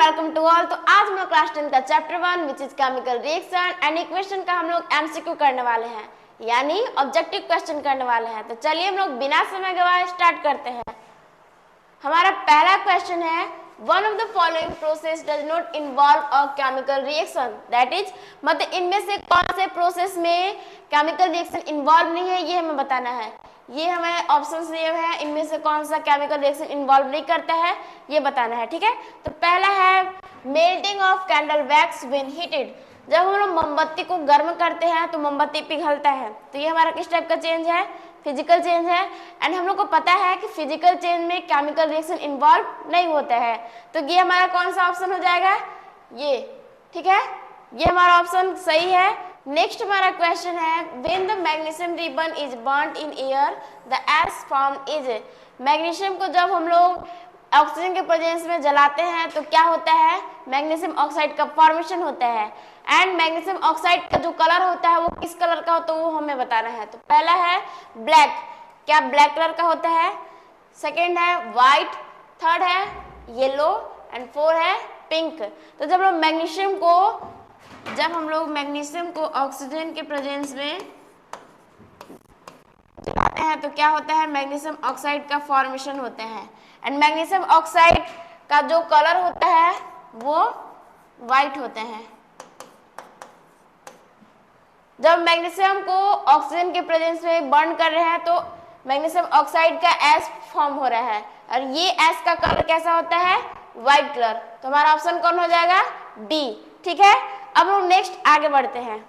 Welcome to all. तो आज हम लोग क्लास 10 का chapter 1 which is chemical reaction and equation का हम लोग एमसीक्यू करने वाले हैं, यानी ऑब्जेक्टिव क्वेश्चन करने वाले हैं। तो चलिए हम लोग बिना समय गवाए स्टार्ट करते हैं। हमारा पहला क्वेश्चन है, one of the following process does not involve a chemical reaction, that is मतलब इनमें से कौन से प्रोसेस में केमिकल रिएक्शन इन्वॉल्व नहीं है, ये हमें बताना है। ये हमें ऑप्शंस दिए हुए हैं, इनमें से कौन सा केमिकल रिएक्शन इन्वॉल्व नहीं करता है ये बताना है, ठीक है। तो पहला है melting of candle wax when heated. जब हम लोग मोमबत्ती को गर्म करते हैं तो मोमबत्ती पिघलता है, तो ये हमारा किस टाइप का चेंज है, फिजिकल चेंज है। एंड हम लोग को पता है कि फिजिकल चेंज में केमिकल रिएक्शन इन्वॉल्व नहीं होता है, तो ये हमारा कौन सा ऑप्शन हो जाएगा, ये, ठीक है, ये हमारा ऑप्शन सही है। नेक्स्ट हमारा क्वेश्चन है, when the magnesium ribbon is burned in air the ash form is. Magnesium को जब हम लोग ऑक्सीजन के प्रेजेंस में जलाते हैं तो क्या होता है, मैग्नीशियम ऑक्साइड का फॉर्मेशन होता है। एंड मैग्नीशियम ऑक्साइड का जो कलर होता है वो किस कलर का होता है वो हमें बताना है। तो पहला है ब्लैक, क्या ब्लैक कलर का होता है, सेकेंड है व्हाइट, थर्ड है येलो एंड फोर्थ है पिंक। तो जब हम लोग मैग्नीशियम को ऑक्सीजन के प्रेजेंस में जलाते हैं तो क्या होता है, मैग्नीशियम ऑक्साइड का फॉर्मेशन होता है। एंड मैग्नीशियम ऑक्साइड का जो कलर होता है वो व्हाइट होता है। जब मैग्नीशियम को ऑक्सीजन के प्रेजेंस में बर्न कर रहे हैं तो मैग्नीशियम ऑक्साइड का एश फॉर्म हो रहा है और ये एश का कलर कैसा होता है, व्हाइट कलर। तो हमारा ऑप्शन कौन हो जाएगा, डी, ठीक है। अब हम नेक्स्ट आगे बढ़ते हैं।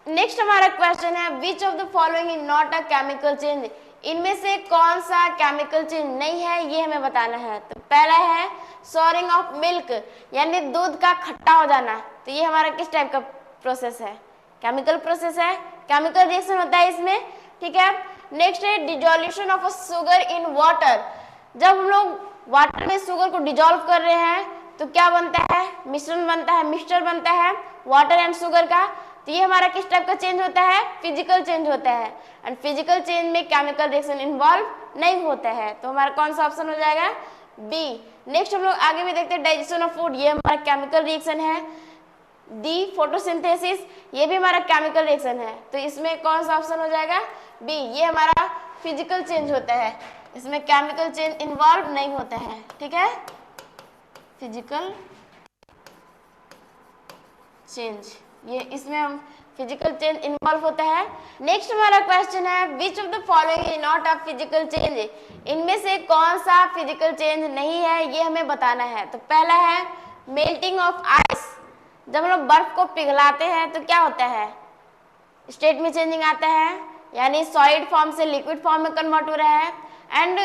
नेक्स्ट हमारा क्वेश्चन है, which of the following is not a chemical change. इनमें से कौन सा केमिकल चेंज नहीं है ये हमें बताना है। तो पहला है सॉरिंग ऑफ मिल्क, यानी दूध का खट्टा हो जाना। तो ये हमारा किस टाइप का प्रोसेस है, केमिकल प्रोसेस है, केमिकल रिएक्शन होता है इसमें, ठीक है। नेक्स्ट है dissolution of a sugar in water. जब हम लोग वाटर में शुगर को डिजोल्व कर रहे हैं तो क्या बनता है, मिश्रण बनता है, मिक्सचर बनता है वाटर एंड शुगर का। तो ये हमारा किस टाइप का चेंज होता है, फिजिकल चेंज होता है। एंड फिजिकल चेंज में केमिकल रिएक्शन इन्वॉल्व नहीं होता है, तो हमारा कौन सा ऑप्शन हो जाएगा, बी। नेक्स्ट हम लोग आगे भी देखते हैं, डाइजेशन ऑफ फूड, ये हमारा केमिकल रिएक्शन है। डी फोटोसिंथेसिस, ये भी हमारा केमिकल रिएक्शन है, तो इसमें कौन सा ऑप्शन हो जाएगा, बी। ये हमारा फिजिकल चेंज होता है, इसमें केमिकल चेंज इन्वॉल्व नहीं होता है, ठीक है, फिजिकल चेंज, ये इसमें हम फिजिकल चेंज इन्वॉल्व होता है। नेक्स्ट हमारा क्वेश्चन है, which of the following is not a physical change. इनमें से कौन सा फिजिकल चेंज नहीं है ये हमें बताना है। तो पहला है मेल्टिंग ऑफ आइस। जब हम लोग बर्फ को पिघलाते हैं तो क्या होता है, स्टेट में चेंजिंग आता है, यानी सॉलिड फॉर्म से लिक्विड फॉर्म में कन्वर्ट हो रहा है। एंड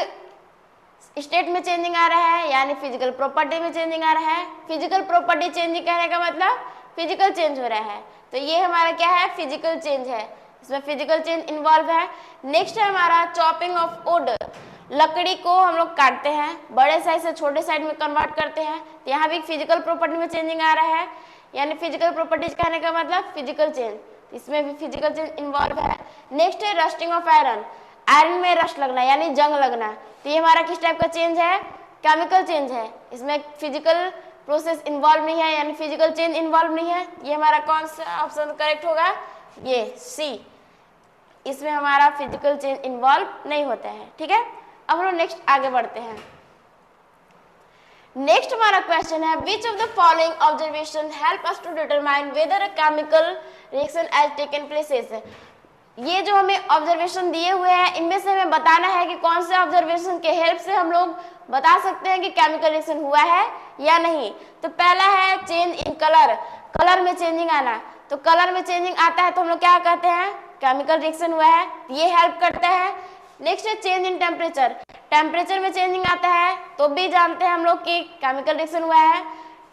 स्टेट में चेंजिंग आ रहा है, यानी फिजिकल प्रॉपर्टी में चेंजिंग आ रहा है। फिजिकल प्रॉपर्टी चेंजिंग कहने का मतलब फिजिकल चेंज हो रहा है, तो ये हमारा क्या है, फिजिकल चेंज है, इसमें फिजिकल चेंज इन्वॉल्व है। नेक्स्ट है हमारा चॉपिंग ऑफ वुड। लकड़ी को हम लोग काटते हैं, बड़े साइज से छोटे साइज में कन्वर्ट करते हैं, तो यहाँ भी फिजिकल प्रॉपर्टी में चेंजिंग आ रहा है, यानी फिजिकल प्रॉपर्टीज कहने का मतलब फिजिकल चेंज, इसमें भी फिजिकल चेंज इन्वॉल्व है। नेक्स्ट है रस्टिंग ऑफ आयरन, आयरन में रस्ट लगना यानी जंग लगना, तो ये हमारा किस टाइप का चेंज है, केमिकल चेंज है, इसमें फिजिकल प्रोसेस इन्वॉल्व नहीं है, यानी फिजिकल चेंज इन्वॉल्व नहीं है। ये हमारा कौन सा ऑप्शन करेक्ट होगा, ये सी, इसमें हमारा फिजिकल चेंज इन्वॉल्व नहीं होता है, ठीक है। अब हम लोग नेक्स्ट आगे बढ़ते हैं। नेक्स्ट हमारा क्वेश्चन है, which of the following observation help us to determine whether a chemical reaction has taken place. ये जो हमें ऑब्जर्वेशन दिए हुए हैं इनमें से हमें बताना है कि कौन से ऑब्जर्वेशन के हेल्प से हम लोग बता सकते हैं कि केमिकल रिएक्शन हुआ है या नहीं। तो पहला है चेंज इन कलर, कलर में चेंजिंग आना। तो कलर में चेंजिंग आता है तो हम लोग क्या कहते हैं, केमिकल रिएक्शन हुआ है, ये हेल्प करता है। नेक्स्ट है चेंज इन टेम्परेचर, टेम्परेचर में चेंजिंग आता है तो भी जानते हैं हम लोग कि केमिकल रिएक्शन हुआ है,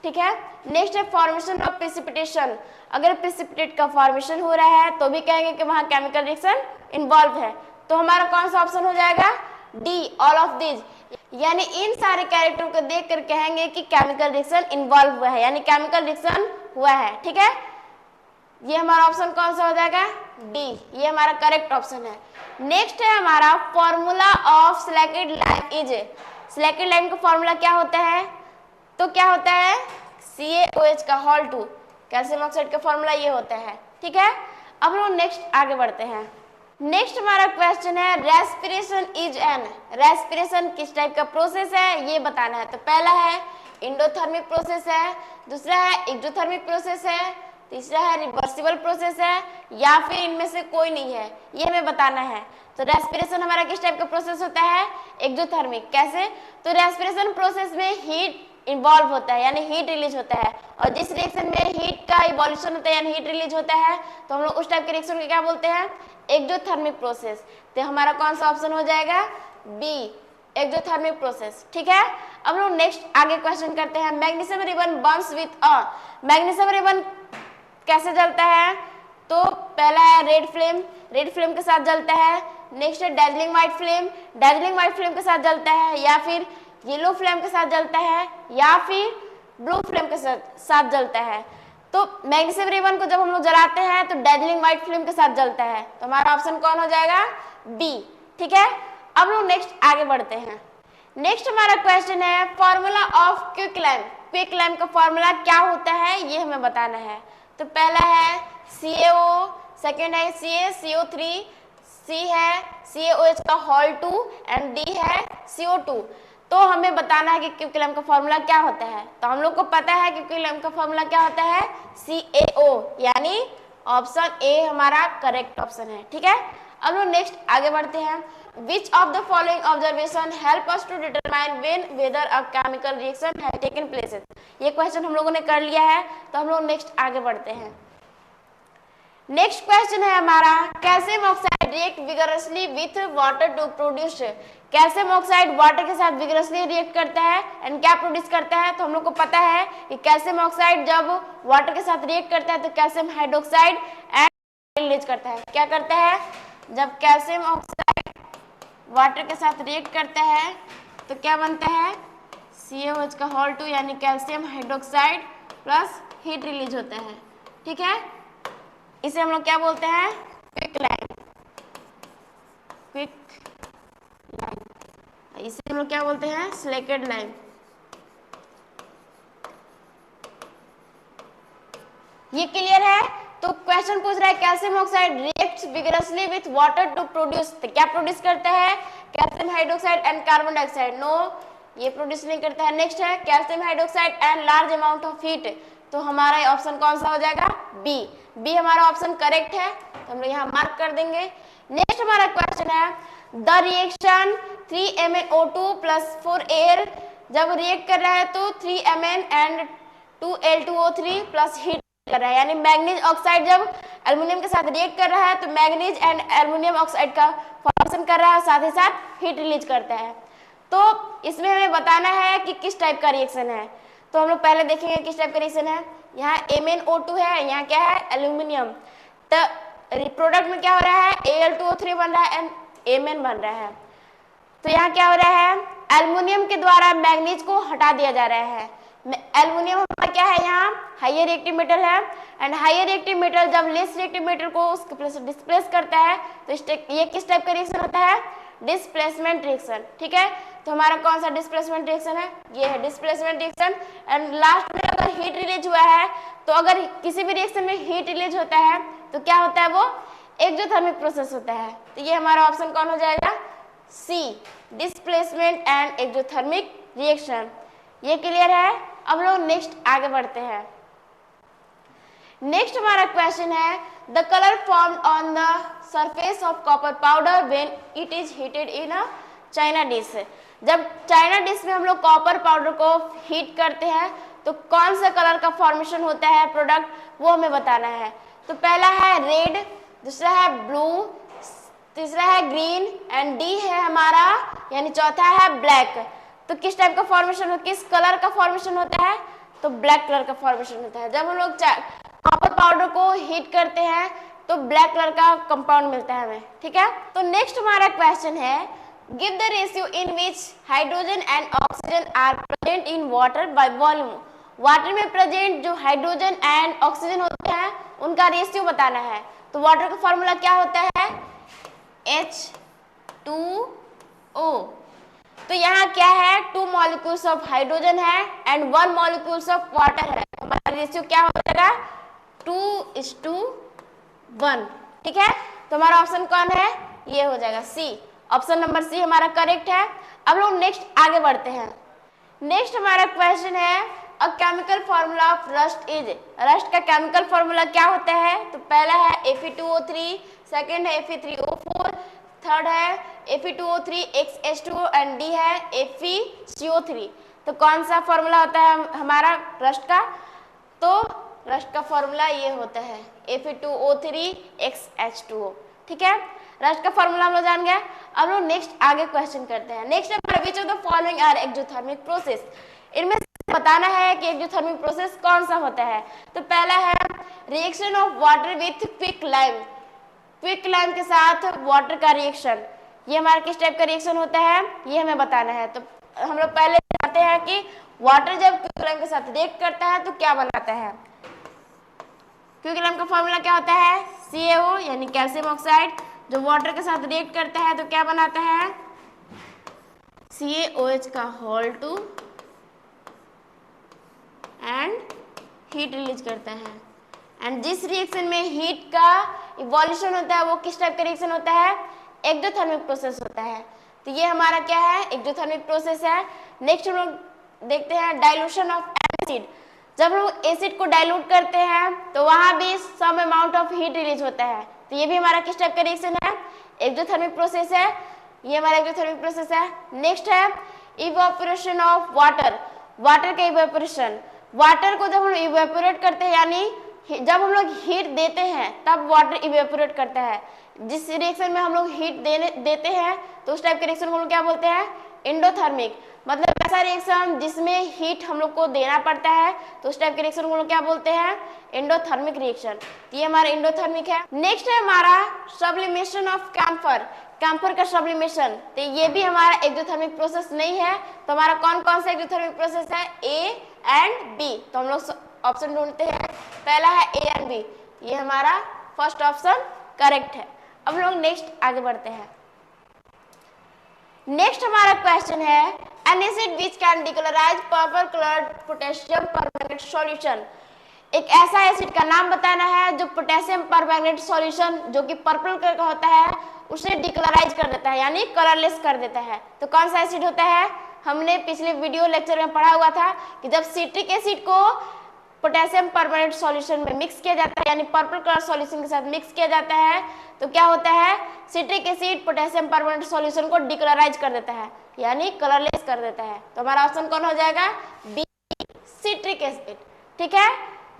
ठीक है। नेक्स्ट है फॉर्मेशन ऑफ प्रेसिपिटेशन, अगर प्रेसिपिटेट का फॉर्मेशन हो रहा है तो भी कहेंगे कि वहां केमिकल रिएक्शन इन्वॉल्व है। तो हमारा कौन सा ऑप्शन हो जाएगा, डी, ऑल ऑफ दिस, यानी इन सारे कैरेक्टर को देख कर कहेंगे कि केमिकल रिएक्शन इन्वॉल्व हुआ है, यानी केमिकल रिएक्शन हुआ है, ठीक है। ये हमारा ऑप्शन कौन सा हो जाएगा, डी, ये हमारा करेक्ट ऑप्शन है। नेक्स्ट है हमारा formula of selected line is. Selected line का फॉर्मूला क्या होता है, तो क्या होता है, CaOH का होल 2, कैल्शियम ऑक्साइड का फॉर्मूला ये होता है। ठीक है, अब हम नेक्स्ट आगे बढ़ते हैं। नेक्स्ट हमारा क्वेश्चन है रेस्पिरेशन इज एन, रेस्पिरेशन किस टाइप का प्रोसेस है ये बताना है। तो पहला है इंडोथर्मिक प्रोसेस है, दूसरा है एक्सोथर्मिक प्रोसेस है, तीसरा है रिवर्सिबल प्रोसेस है, या फिर इनमें से कोई नहीं है, ये हमें बताना है। तो रेस्पिरेशन हमारा किस टाइप का प्रोसेस होता है, एक्सोथर्मिक। कैसे, तो रेस्पिरेशन प्रोसेस में हीट इन्वॉल्व होता है, यानी हीट रिलीज होता है, और जिस रिएक्शन में हीट का इवोल्यूशन होता है यानी हीट रिलीज होता है, तो हम लोग उस टाइप के रिएक्शन को क्या बोलते हैं, एक्सोथर्मिक प्रोसेस। तो हमारा कौन सा ऑप्शन हो जाएगा, बी, एक्सोथर्मिक प्रोसेस। ठीक है, अब लोग नेक्स्ट आगे क्वेश्चन करते हैं। Magnesium ribbon Burns with a, magnesium ribbon कैसे जलता है, तो पहला है रेड फ्लेम, रेड फ्लेम के साथ जलता है। नेक्स्ट है dazzling white flame, dazzling white flame के साथ जलता है, या फिर येलो फ्लेम के साथ जलता है, या फिर ब्लू फ्लेम के साथ जलता है। तो मैग्नीशियम रिबन को जब हम लोग जलाते हैं तो डैजलिंग व्हाइट फ्लेम के साथ जलता है, तो हमारा ऑप्शन कौन हो जाएगा, बी। ठीक है, अब लोग नेक्स्ट आगे बढ़ते हैं। नेक्स्ट हमारा क्वेश्चन है formula of quick lamp, quick lamp का फॉर्मूला क्या होता है ये हमें बताना है। तो पहला है CaO, सेकेंड है CaCO3, C है CaOH का होल 2 एंड D है CO2। तो हमें बताना है कि क्विक लैम्प का फॉर्मूला क्या होता है। तो हम लोग को पता है कि क्विक लैम्प का फॉर्मूला क्या होता है, CaO, यानी ऑप्शन ए हमारा करेक्ट ऑप्शन है। ठीक है, अब लोग नेक्स्ट आगे बढ़ते हैं। Which of the following observation help us to determine when whether a chemical reaction has taken place? ये क्वेश्चन हम लोगों ने कर लिया है, तो हम लोग नेक्स्ट आगे बढ़ते हैं। नेक्स्ट क्वेश्चन है हमारा calcium oxide react vigorously with water to produce, calcium oxide water के साथ विगरसली रिएक्ट करता है एंड क्या प्रोड्यूस करता है। तो हम लोग को पता है कि कैल्शियम ऑक्साइड जब वाटर के साथ रिएक्ट करता है तो कैल्शियम हाइड्रोक्साइड एंड रिलीज करता है। क्या करता है, जब कैल्शियम ऑक्साइड वाटर के साथ रिएक्ट करता है तो क्या बनता है, CaOH का होल 2 यानी calcium hydroxide plus heat release होता है। ठीक है, इसे हम लोग क्या बोलते हैं, क्विक लैम्प, क्विक लैम्प। इसे हम लोग क्या बोलते हैं, स्लेकेड लैम्प। ये क्लियर है। तो क्वेश्चन पूछ रहा है calcium oxide reacts vigorously with water to produce, तो क्या प्रोड्यूस करता है, calcium hydroxide and carbon dioxide. No, ये प्रोड्यूस नहीं करता है। नेक्स्ट है calcium hydroxide and large amount of heat, तो हमारा ऑप्शन कौन सा हो जाएगा, बी, बी हमारा ऑप्शन करेक्ट है, तो हम लोग यहाँ मार्क कर देंगे। नेक्स्ट हमारा क्वेश्चन है the reaction 3MnO2 plus 4 air, जब रिएक्ट कर रहा है तो 3Mn and 2L2O3 plus heat कर रहा है, यानी मैग्नीज ऑक्साइड जब एल्युमिनियम के साथ रिएक्ट कर रहा है तो मैग्नीज एंड एल्युमिनियम ऑक्साइड का फॉर्मेशन कर रहा है, साथ ही साथ हीट रिलीज करता है। तो इसमें हमें बताना है कि किस टाइप का रिएक्शन है। तो हम लोग पहले देखेंगे किस टाइप का रिएक्शन है। यहाँ MnO2 है, यहाँ क्या है, एल्यूमिनियम। तो प्रोडक्ट में क्या हो रहा है, Al2O3 बन रहा है एंड Mn बन रहा है। तो यहाँ क्या हो रहा है, एल्युमिनियम के द्वारा मैग्नीज को हटा दिया जा रहा है। एल्युमिनियम हमारा क्या है, यहाँ हायर रिएक्टिव मेटल है, एंड हायर रिएक्टिव मेटल जब लेस रिएक्टिव मेटल को उसके डिस्प्लेस करता है तो ये किस टाइप का रिएक्शन होता है, डिस्प्लेसमेंट रिएक्शन। ठीक है, तो हमारा कौन सा डिस्प्लेसमेंट रिएक्शन है, ये है डिस्प्लेसमेंट रिएक्शन। एंड लास्ट में अगर हीट रिलीज हुआ है, तो अगर किसी भी रिएक्शन में हीट रिलीज होता है तो क्या होता है, वो एक्सोथर्मिक प्रोसेस होता है। तो ये हमारा ऑप्शन कौन हो जाएगा, सी, डिस्प्लेसमेंट एंड एक्सोथर्मिक रिएक्शन। ये क्लियर है। अब लोग नेक्स्ट आगे बढ़ते हैं। नेक्स्ट हमारा क्वेश्चन है the colour formed on the surface of copper powder when it is heated in a China dish, जब चाइना डिश में हम लोग कॉपर पाउडर को हीट करते हैं तो कौन सा कलर का फॉर्मेशन होता है प्रोडक्ट, वो हमें बताना है। तो पहला है रेड, दूसरा है ब्लू, तीसरा है ग्रीन एंड डी है हमारा, यानी चौथा है ब्लैक। तो किस टाइप का फॉर्मेशन, किस कलर का फॉर्मेशन होता है, तो ब्लैक कलर का फॉर्मेशन होता है। जब हम लोग कॉपर पाउडर को हीट करते हैं तो ब्लैक कलर का कंपाउंड मिलता है हमें। ठीक है, तो नेक्स्ट हमारा क्वेश्चन है give the ratio in which hydrogen and oxygen are present in water by volume. Water में प्रेजेंट जो हाइड्रोजन एंड ऑक्सीजन होते हैं उनका रेशियो बताना है। तो वाटर का फॉर्मूला क्या होता है, H2O। तो यहाँ क्या है, 2 मॉलिक्यूल्स ऑफ हाइड्रोजन है एंड 1 मॉलिक्यूल्स ऑफ वाटर है। हमारा रेशियो क्या हो जाएगा 2:1। ठीक है, तो हमारा ऑप्शन कौन है, ये हो जाएगा सी। ऑप्शन नंबर सी हमारा करेक्ट है। अब लोग नेक्स्ट आगे बढ़ते हैं। नेक्स्ट हमारा क्वेश्चन है a chemical formula of rust is. Rust का केमिकल फॉर्मूला क्या होता है, तो पहला है Fe2O3, सेकंड है Fe3O4, थर्ड है Fe2O3XH2O एंड डी है FeCO3। तो कौन सा फॉर्मूला होता है हमारा रस्ट का, तो रस्ट का फॉर्मूला ये होता है Fe2O3XH2O। ठीक है, रस्ट का फॉर्मूला हम लोग जान गए। अब लोग नेक्स्ट आगे क्वेश्चन करते हैं। नेक्स्ट है which of the following are exothermic process. इनमें से बताना है कि एक्सोथर्मिक प्रोसेस कौन सा होता है। तो पहला है reaction of water with quick lime. Quick lime के साथ वाटर का रिएक्शन, ये हमारा किस टाइप का रिएक्शन होता है, ये हमें बताना है। तो हम लोग पहले जानते हैं कि वाटर जब क्विक लाइम के साथ रिएक्ट करता है तो क्या बनाता है। क्विक लाइम का फॉर्मूला क्या होता है CaO यानी कैल्शियम ऑक्साइड। जो वाटर के साथ रिएक्ट करता है तो क्या बनाता है CaOH का होल 2 एंड हीट रिलीज करता है। एंड जिस रिएक्शन में हीट का इवोल्यूशन होता है वो किस टाइप का रिएक्शन होता है, एक्सोथर्मिक प्रोसेस होता है। तो ये हमारा क्या है, एक्सोथर्मिक प्रोसेस है। नेक्स्ट हम लोग देखते हैं डाइल्यूशन ऑफ एसिड। जब लोग एसिड को डाइल्यूट करते हैं तो वहां भी some amount of heat release होता है। तो ये भी हमारा किस टाइप का रिएक्शन है, एक्सोथर्मिक प्रोसेस है। ये हमारा एक्सोथर्मिक प्रोसेस है। नेक्स्ट है इवेपोरेशन ऑफ वाटर। वाटर का इवेपोरेशन, वाटर को जब हम इवेपोरेट करते हैं यानी जब हम लोग हीट देते हैं तब वाटर इवेपोरेट करता है। जिस रिएक्शन में हम लोग हीट देते हैं तो उस टाइप के रिएक्शन को हम लोग क्या बोलते हैं, एंडोथर्मिक। मतलब ऐसा रिएक्शन जिसमें हीट हम लोग को देना पड़ता है तो उस टाइप के रिएक्शन को हम लोग क्या बोलते हैं, एंडोथर्मिक रिएक्शन। ये हमारा एंडोथर्मिक है। नेक्स्ट है हमारा सब्लिमेशन ऑफ कैम्फर। कैम्फर का सब्लिमेशन, तो ये भी हमारा एक्सोथर्मिक प्रोसेस नहीं है। तो हमारा कौन कौन सा एक्सोथर्मिक प्रोसेस है, A एंड B। तो हम लोग ऑप्शन ढूंढते हैं, पहला है A एंड B। ये हमारा फर्स्ट ऑप्शन करेक्ट है। अब लोग नेक्स्ट आगे बढ़ते हैं। नेक्स्ट हमारा क्वेश्चन है an acid which can decolorise purple coloured potassium permanganate solution. एक ऐसा एसिड का नाम बताना है जो पोटेशियम परमैंगनेट सॉल्यूशन जो कि पर्पल कलर का होता है उसे डिकलराइज कर देता है यानी कलरलेस कर देता है। तो कौन सा एसिड होता है, हमने पिछले वीडियो लेक्चर में पढ़ा हुआ था कि जब सिट्रिक एसिड को पोटेशियम परमैंगनेट सॉल्यूशन में मिक्स किया जाता है यानी पर्पल कलर सॉल्यूशन के साथ मिक्स किया जाता है तो क्या होता है, citric acid potassium permanganate solution को डिकलराइज कर देता है यानी कलरलेस कर देता है। तो हमारा ऑप्शन कौन हो जाएगा, बी, सिट्रिक एसिड। ठीक है,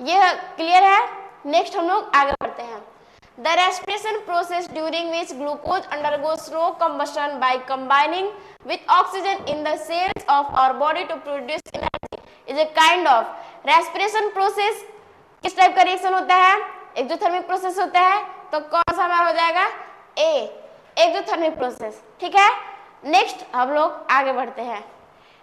ये क्लियर है। नेक्स्ट हम लोग आगे बढ़ते हैं। The respiration process during which glucose undergoes slow combustion by combining with oxygen in the cells of our body to produce energy is a kind of. Respiration process किस टाइप का reaction होता है, exothermic process होता है। तो कौन सा हमारा हो जाएगा, ए, एक्सोथर्मिक प्रोसेस। ठीक है, नेक्स्ट हम लोग आगे बढ़ते हैं।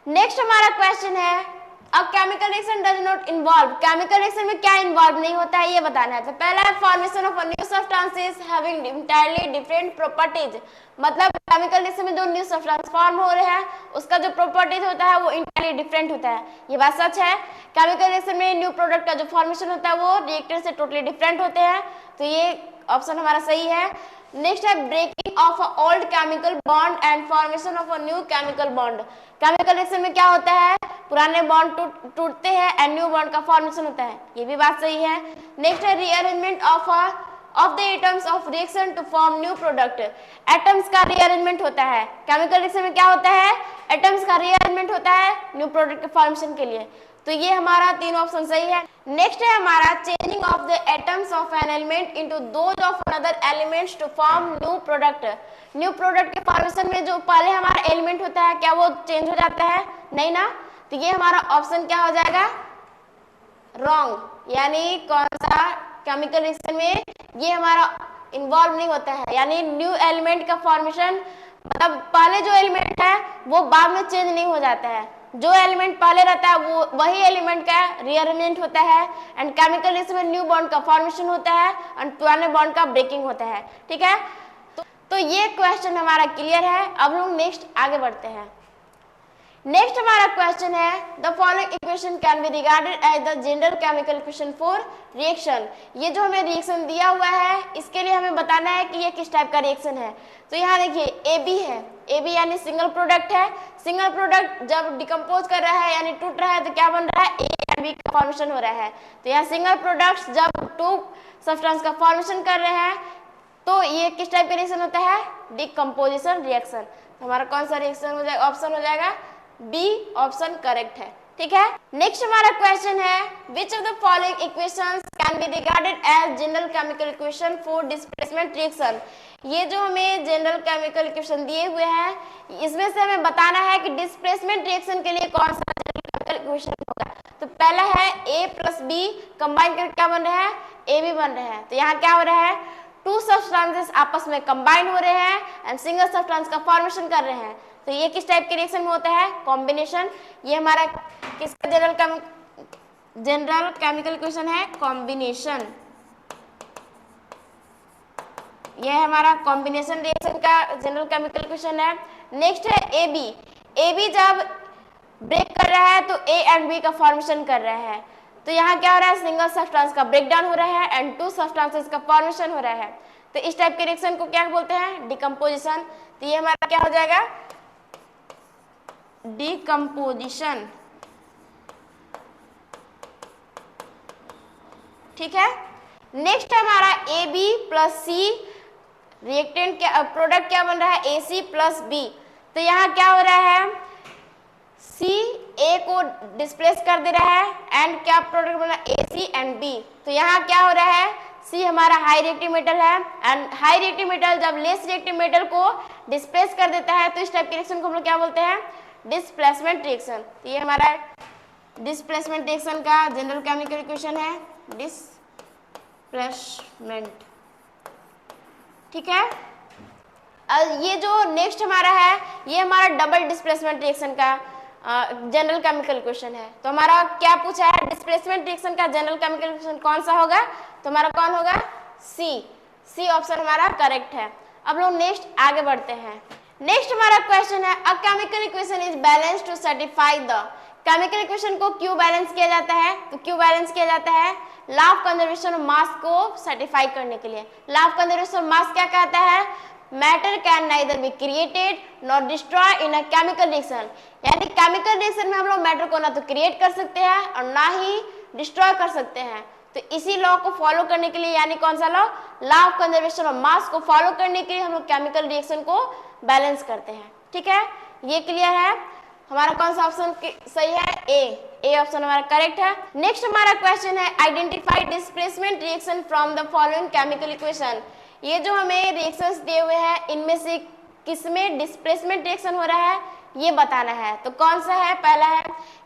नेक्स्ट हमारा क्वेश्चन है a chemical reaction does not involve. Chemical reaction में क्या इन्वॉल्व नहीं होता है ये बताना है। तो पहला है formation of a new substances having entirely different properties. मतलब केमिकल रिएक्शन में जो न्यू सब्सटेंस फॉर्म हो रहे हैं उसका जो प्रॉपर्टीज होता है वो इंटायरली डिफरेंट होता है। ये बात सच है। केमिकल रिएक्शन में न्यू प्रोडक्ट का जो फॉर्मेशन होता है वो रिएक्टर से टोटली डिफरेंट होते हैं। तो ये ऑप्शन हमारा सही है। नेक्स्ट है breaking of a old chemical bond and formation of a new chemical bond. Chemical reaction में क्या होता है, पुराने बॉन्ड टूटते हैं एंड न्यू बॉन्ड का फॉर्मेशन होता है। ये भी बात सही है। नेक्स्ट है rearrangement of the atoms of reaction to form new product. Atoms का रीअरेंजमेंट होता है। केमिकल रिएक्शन में क्या होता है, एटम्स का रीअरेंजमेंट होता है न्यू प्रोडक्ट के फॉर्मेशन के लिए। तो ये हमारा तीन ऑप्शन सही है। नेक्स्ट है हमारा changing of the atoms of an element into those of another elements to form new product. New product के फॉर्मेशन में जो पहले हमारा एलिमेंट होता है क्या वो चेंज हो जाता है, नहीं ना। तो ये हमारा ऑप्शन क्या हो जाएगा, रॉन्ग। यानी कौन सा केमिकल रिएक्शन में ये हमारा इन्वॉल्व नहीं होता है यानी न्यू एलिमेंट का फॉर्मेशन, मतलब पहले जो एलिमेंट है वो बाद में चेंज नहीं हो जाता है। जो एलिमेंट पहले रहता है वो वही एलिमेंट का रीअरेंजमेंट होता है एंड केमिकल रिएक्शन में न्यू बॉन्ड का फॉर्मेशन होता है एंड पुराने बॉन्ड का ब्रेकिंग होता है। ठीक है, तो ये क्वेश्चन हमारा क्लियर है। अब लोग नेक्स्ट आगे बढ़ते हैं। नेक्स्ट हमारा क्वेश्चन है the following equation can be regarded as the general chemical equation for reaction. ये जो हमें रिएक्शन दिया हुआ है इसके लिए हमें बताना है कि ये किस टाइप का रिएक्शन है। तो यहाँ देखिए ए बी है, ए बी यानी सिंगल प्रोडक्ट है। सिंगल प्रोडक्ट जब डिकम्पोज कर रहा है यानी टूट रहा है तो क्या बन रहा है, ए एंड बी का फॉर्मेशन हो रहा है। तो यहाँ सिंगल प्रोडक्ट्स जब टू सब्सटेंस का फॉर्मेशन कर रहे हैं तो ये किस टाइप का रिएक्शन होता है, डिकम्पोजिशन रिएक्शन। तो हमारा कौन सा रिएक्शन हो जाएगा, ऑप्शन हो जाएगा बी, ऑप्शन करेक्ट है। ठीक है, नेक्स्ट हमारा क्वेश्चन है which of the following equations can be regarded as general chemical equation for displacement reaction. ये जो हमें जनरल केमिकल इक्वेशन दिए हुए हैं इसमें से हमें बताना है कि डिस्प्लेसमेंट रिएक्शन के लिए कौन सा जनरल केमिकल इक्वेशन होगा। तो पहला है ए प्लस बी कंबाइन करके क्या बन रहा है, ए बी बन रहा है। तो यहाँ क्या हो रहा है, टू सब्सटेंसेस आपस में कंबाइन हो रहे हैं एंड सिंगल सब्सटेंस का फॉर्मेशन कर रहे हैं। तो ये किस टाइप के रिएक्शन में होता है, कॉम्बिनेशन। ये हमारा किसका जनरल केमिकल इक्वेशन है, कॉम्बिनेशन। ये हमारा कॉम्बिनेशन रिएक्शन का जनरल केमिकल इक्वेशन है। नेक्स्ट है ए बी। ए बी जब ब्रेक कर रहा है तो ए एंड बी का फॉर्मेशन कर रहा है। तो यहाँ क्या हो रहा है, सिंगल सब्सटेंस का ब्रेकडाउन हो रहा है एंड टू सब्सटेंसेस का फॉर्मेशन हो रहा है। तो इस टाइप के रिएक्शन को क्या बोलते हैं, डिकम्पोजिशन। तो ये हमारा क्या हो जाएगा, डिकम्पोजिशन। ठीक है, नेक्स्ट हमारा A B plus C reactant क्या प्रोडक्ट क्या बन रहा है, ए सी प्लस बी। तो यहाँ क्या हो रहा है, सी ए को डिस्प्लेस कर दे रहा है एंड क्या प्रोडक्ट बना, ए सी एंड बी। तो यहाँ क्या हो रहा है, सी हमारा हाई रिएक्टिव मेटल है एंड हाई रिएक्टिव मेटल जब लेस रिएक्टिव मेटल को डिस्प्लेस कर देता है तो इस टाइप के रिएक्शन को हम लोग क्या बोलते हैं, डिस्प्लेसमेंट रिएक्शन। तो ये हमारा डिस्प्लेसमेंट रिएक्शन का जनरल केमिकल इक्वेशन है, डिस्प्लेसमेंट। ठीक है, ये जो नेक्स्ट हमारा है ये हमारा डबल डिस्प्लेसमेंट रिएक्शन का जनरल केमिकल इक्वेशन है। तो हमारा क्या पूछा है, डिस्प्लेसमेंट रिएक्शन का जनरल केमिकल इक्वेशन कौन सा होगा, तो हमारा कौन होगा, सी। सी ऑप्शन हमारा करेक्ट है। अब लोग नेक्स्ट आगे बढ़ते हैं। नेक्स्ट हमारा क्वेश्चन है a chemical equation is balance to satisfy the. Chemical equation को क्यों बैलेंस किया जाता है, तो क्यों बैलेंस किया जाता है, law of conservation of mass को सेटिस्फाई करने के लिए। Law of conservation of mass क्या कहता है, matter can neither be created not destroy in a chemical reaction. यानी केमिकल रिएक्शन में हम लोग मैटर को ना तो क्रिएट कर सकते हैं और ना ही डिस्ट्रॉय कर सकते हैं। तो इसी लॉ को फॉलो करने के लिए, यानी कौन सा law, law of conservation of mass को फॉलो करने के लिए हम लोग केमिकल रिएक्शन को बैलेंस करते हैं। ठीक है, ये क्लियर है। हमारा कौन सा ऑप्शन सही है, ए ऑप्शन हमारा करेक्ट है। नेक्स्ट हमारा क्वेश्चन है identify displacement reaction from the following chemical equation. ये जो हमें रिएक्शंस दिए हुए हैं इनमें से किसमें डिस्प्लेसमेंट रिएक्शन हो रहा है ये बताना है। तो कौन सा है, पहला है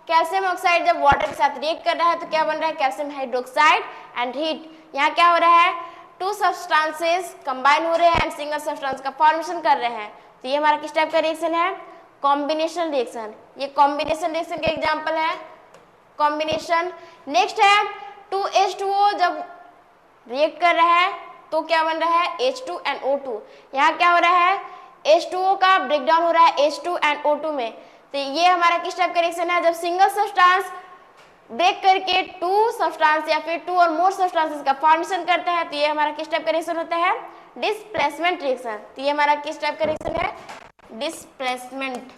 कैल्शियम ऑक्साइड जब वाटर के साथ रिएक्ट कर रहा है तो क्या बन रहा है, कैल्शियम हाइड्रोक्साइड एंड हीट। यहाँ क्या हो रहा है, टू सब्सटेंसेस कंबाइन हो रहे हैं एंड सिंगल सब्सटेंस का फॉर्मेशन कर रहे हैं। तो ये हमारा किस टाइप का रिएक्शन है, कॉम्बिनेशन रिएक्शन। ये कॉम्बिनेशन रिएक्शन का एग्जांपल है, कॉम्बिनेशन। नेक्स्ट है 2H2O जब रिएक्ट कर रहा है तो क्या बन रहा है, H2 and O2। यहाँ क्या हो रहा है, H2O का ब्रेकडाउन हो रहा है H2 and O2 में। तो ये हमारा किस टाइप का रिएक्शन है, जब सिंगल सब्सटेंस ब्रेक करके टू सब्सटेंस या फिर टू और मोर सब्सटेंसेस का फॉर्मेशन करता है। तो ये हमारा किस टाइप का रिएक्शन होता है, डिस्प्लेसमेंट रिएक्शन। तो ये हमारा किस टाइप का रिएक्शन है, डिस्प्लेसमेंट।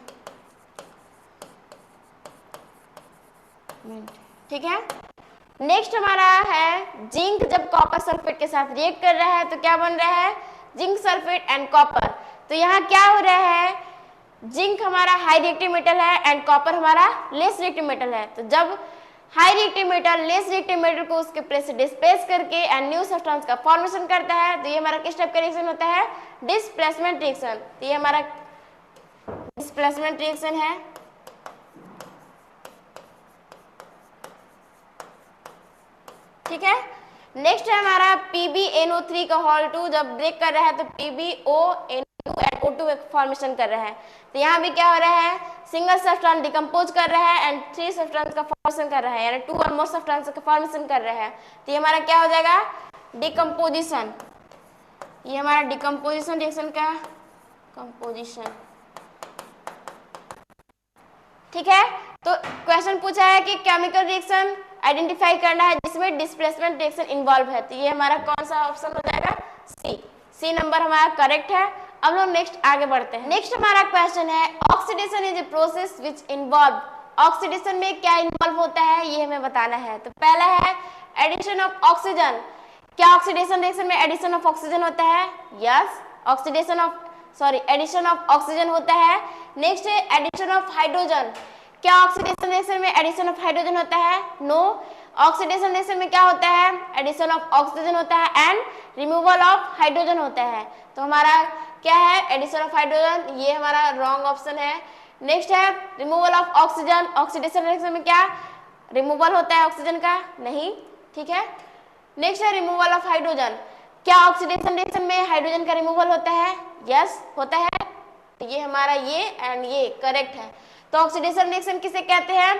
ठीक है, नेक्स्ट हमारा है जिंक जब कॉपर सल्फेट के साथ रिएक्ट कर रहा है तो क्या बन रहा है, जिंक सल्फेट एंड कॉपर। तो यहाँ क्या हो रहा है, जिंक हमारा हाई रिएक्टिव मेटल है एंड कॉपर हमारा लेस रिएक्टिव मेटल है। तो जब high reactive metal less reactive metal को उसके प्लेस से डिस्प्लेस करके एंड न्यू सब्सटेंस का फॉर्मेशन करता है तो ये हमारा किस टाइप का रिएक्शन होता है, डिस्प्लेसमेंट रिएक्शन। तो ये हमारा डिस्प्लेसमेंट रिएक्शन है। ठीक है, नेक्स्ट है हमारा PbNO3 का होल 2 जब ब्रेक कर रहा है तो PbONO2 एंड O2 फॉर्मेशन कर रहा है। तो यहाँ भी क्या हो रहा है, सिंगल सब्सटेंस डिकम्पोज कर रहा है एंड थ्री सब्सटेंस का फॉर्मेशन कर रहा है, यानी टू और मोर सब्सटेंस का फॉर्मेशन कर रहा है। तो ये हमारा क्या हो जाएगा, डिकम्पोजिशन। ये हमारा डिकम्पोजिशन रिएक्शन का कंपोजिशन। ठीक है। तो क्वेश्चन पूछा है कि केमिकल रिएक्शन आइडेंटिफाई करना है जिसमें डिस्प्लेसमेंट रिएक्शन इन्वॉल्व है, तो ये हमारा कौन सा ऑप्शन हो जाएगा, सी नंबर हमारा करेक्ट है। अब लोग नेक्स्ट आगे बढ़ते हैं। नेक्स्ट हमारा क्वेश्चन है oxidation is a process which involve, oxidation में क्या इन्वॉल्व होता है ये हमें बताना है। तो पहला है एडिशन ऑफ ऑक्सीजन, क्या ऑक्सीडेशन रिएक्शन में एडिशन ऑफ ऑक्सीजन होता है, यस एडिशन ऑफ ऑक्सीजन होता है। नेक्स्ट है एडिशन ऑफ हाइड्रोजन, क्या ऑक्सीडेशन रिएक्शन में एडिशन ऑफ हाइड्रोजन होता है, नो। ऑक्सीडेशन रिएक्शन में क्या होता है, एडिशन ऑफ ऑक्सीजन होता है एंड रिमूवल ऑफ हाइड्रोजन होता है। तो हमारा क्या है, एडिशन ऑफ हाइड्रोजन, ये हमारा रॉन्ग ऑप्शन है। नेक्स्ट है removal of oxygen, oxidation reaction में क्या रिमूवल होता है ऑक्सीजन का, नहीं, ठीक है। नेक्स्ट है रिमूवल ऑफ हाइड्रोजन, क्या ऑक्सीडेशन रिएक्शन में हाइड्रोजन का रिमूवल होता है, यस होता है। तो ये हमारा ये एंड ये करेक्ट है। तो ऑक्सीडेशन रिएक्शन किसे कहते हैं,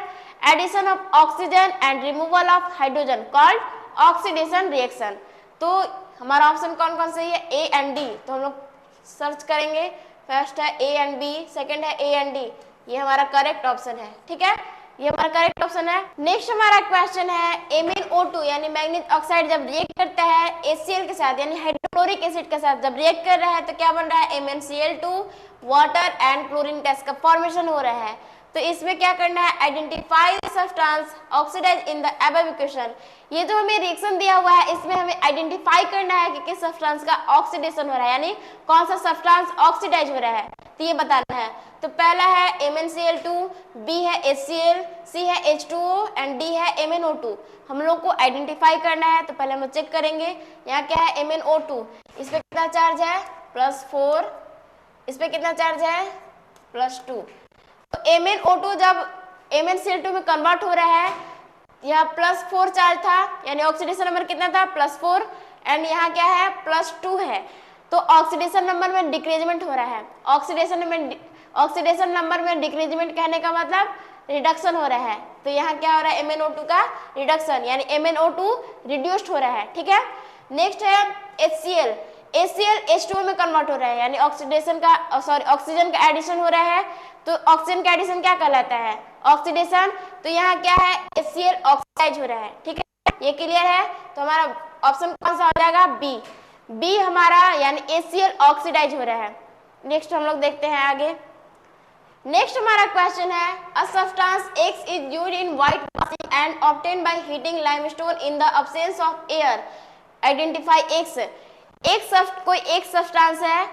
addition of oxygen and removal of hydrogen called oxidation reaction. तो हमारा ऑप्शन कौन कौन सही है, ए एंड डी। तो हम लोग सर्च करेंगे, फर्स्ट है ए एंड बी, सेकंड है ए एंड डी, ये हमारा करेक्ट ऑप्शन है, ठीक है, ये हमारा करेक्ट ऑप्शन है। नेक्स्ट हमारा क्वेश्चन है MnO2 यानी मैग्नीज ऑक्साइड जब रिएक्ट करता है HCl के साथ यानी हाइड्रोक्लोरिक एसिड के साथ जब रिएक्ट कर रहा है तो क्या बन रहा है, MnCl2, water and chlorine gas का फॉर्मेशन हो रहा है। तो इसमें क्या करना है, identify substance oxidise in the above equation. ये जो हमें रिएक्शन दिया हुआ है इसमें हमें आइडेंटिफाई करना है कि किस सब्सटेंस का ऑक्सीडेशन हो रहा है, यानी कौन सा सब्सटेंस ऑक्सीडाइज हो रहा है, तो ये बताना है। तो पहला है MnCl2, B है HCl, C है H2O एंड D है MnO2। हम लोग को आइडेंटिफाई करना है, तो पहले हम चेक करेंगे यहाँ क्या है, MnO2, इस पे कितना चार्ज है, +4, इस पे कितना चार्ज है, +2। तो MnO2 जब MnCl2 में कन्वर्ट हो रहा है, यहाँ +4 चार्ज था यानी ऑक्सीडेशन नंबर कितना था, +4 एंड यहाँ क्या है, +2 है। तो ऑक्सीडेशन नंबर में डिक्रीजमेंट हो रहा है, ऑक्सीडेशन नंबर में डिक्रीजमेंट कहने का मतलब रिडक्शन हो रहा है। तो यहाँ क्या हो रहा है, MnO2 का रिडक्शन यानी MnO2 रिड्यूस्ड हो रहा है, ठीक है। नेक्स्ट है HCl, H2O में कन्वर्ट हो रहा है यानी ऑक्सीजन का एडिशन हो रहा है। तो ऑक्सीजन का एडिशन क्या कहलाता है, ऑक्सीडेशन। तो यहाँ क्या है, HCl ऑक्सीडाइज हो रहा है, ठीक है, ये क्लियर है। तो हमारा ऑप्शन कौन सा हो जाएगा, बी हमारा यानी HCl ऑक्सीडाइज हो रहा है। नेक्स्ट हम लोग देखते हैं आगे। नेक्स्ट हमारा क्वेश्चन है a substance X is used in white washing and obtained by heating limestone in the absence of air, identify X। कोई एक सब्सटेंस है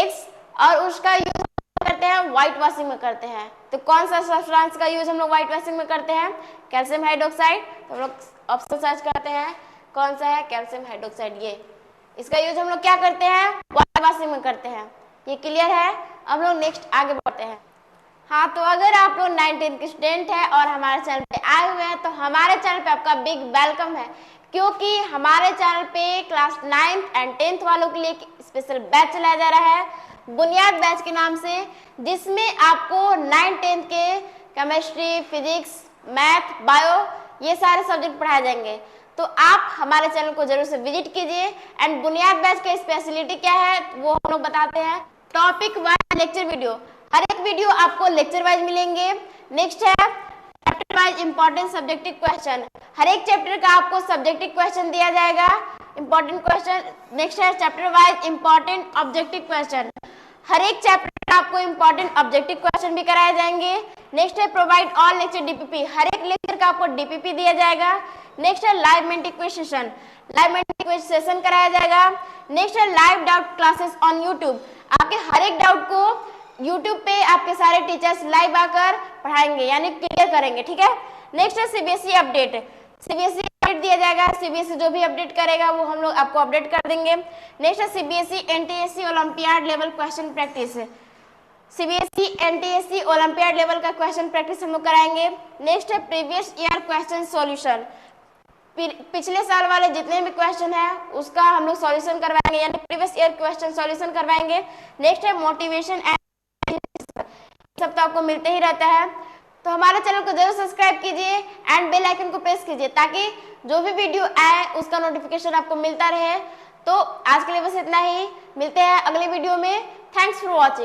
X और उसका यूज करते हैं व्हाइट वॉशिंग में करते हैं। तो कौन सा सब्सटेंस का यूज हम लोग व्हाइट वॉशिंग में करते हैं, कैल्शियम हाइड्रोक्साइड। तो हम लोग ऑप्शन सर्च करते हैं, कौन सा है, कैल्शियम हाइड्रोक्साइड, ये इसका यूज हम लोग क्या करते हैं, व्हाइट वॉशिंग में करते हैं, ये क्लियर है। अब लोग नेक्स्ट आगे बढ़ते हैं। हाँ, तो अगर आप लोग 9th के स्टूडेंट है और हमारे चैनल पे आए हुए हैं तो हमारे चैनल पे आपका बिग वेलकम है, क्योंकि हमारे चैनल पे क्लास 9th एंड 10th वालों के लिए स्पेशल बैच चलाया जा रहा है, बुनियाद बैच के नाम से, जिसमें आपको 9th 10th के केमिस्ट्री, फिजिक्स, मैथ, बायो ये सारे सब्जेक्ट पढ़ाए जाएंगे। तो आप हमारे चैनल को जरूर से विजिट कीजिए। एंड बुनियाद बैच की स्पेशलिटी क्या है वो हम लोग बताते हैं, टॉपिक वाइज लेक्चर वीडियो, हर एक वीडियो आपको लेक्चर वाइज मिलेंगे। नेक्स्ट है chapter wise important subjective question, हर एक चैप्टर का आपको सब्जेक्टिव क्वेश्चन दिया जाएगा, इंपॉर्टेंट क्वेश्चन। नेक्स्ट है chapter wise important objective question, हर एक चैप्टर का आपको इंपॉर्टेंट ऑब्जेक्टिव क्वेश्चन भी कराए जाएंगे। नेक्स्ट है प्रोवाइड ऑल लेक्चर डीपीपी, हर एक लेक्चर का आपको डीपीपी दिया जाएगा। नेक्स्ट है live Menti quiz session, live Menti quiz session कराया जाएगा। नेक्स्ट है live doubt classes on YouTube, आपके हर एक डाउट को YouTube पे आपके सारे टीचर्स लाइव आकर पढ़ाएंगे यानी क्लियर करेंगे, ठीक है। नेक्स्ट है CBSE अपडेट, CBSE अपडेट दिया जाएगा, CBSE जो भी अपडेट करेगा वो हम लोग आपको अपडेट कर देंगे। नेक्स्ट है CBSE NTSE olympiad level question practice, CBSE NTSE olympiad level का क्वेश्चन प्रैक्टिस हम लोग कराएंगे। नेक्स्ट है प्रीवियस ईयर क्वेश्चन सॉल्यूशन, पिछले साल वाले जितने भी क्वेश्चन है उसका हम लोग सॉल्यूशन करवाएंगे यानी प्रीवियस ईयर क्वेश्चन सॉल्यूशन करवाएंगे। नेक्स्ट है मोटिवेशन एंड सब तो आपको मिलते ही रहता है, तो हमारे चैनल को जरूर सब्सक्राइब कीजिए एंड बेल आइकन को प्रेस कीजिए ताकि जो भी वीडियो आए उसका नोटिफिकेशन आपको मिलता रहे। तो आज के लिए बस इतना ही, मिलते हैं अगले वीडियो में। Thanks for watching.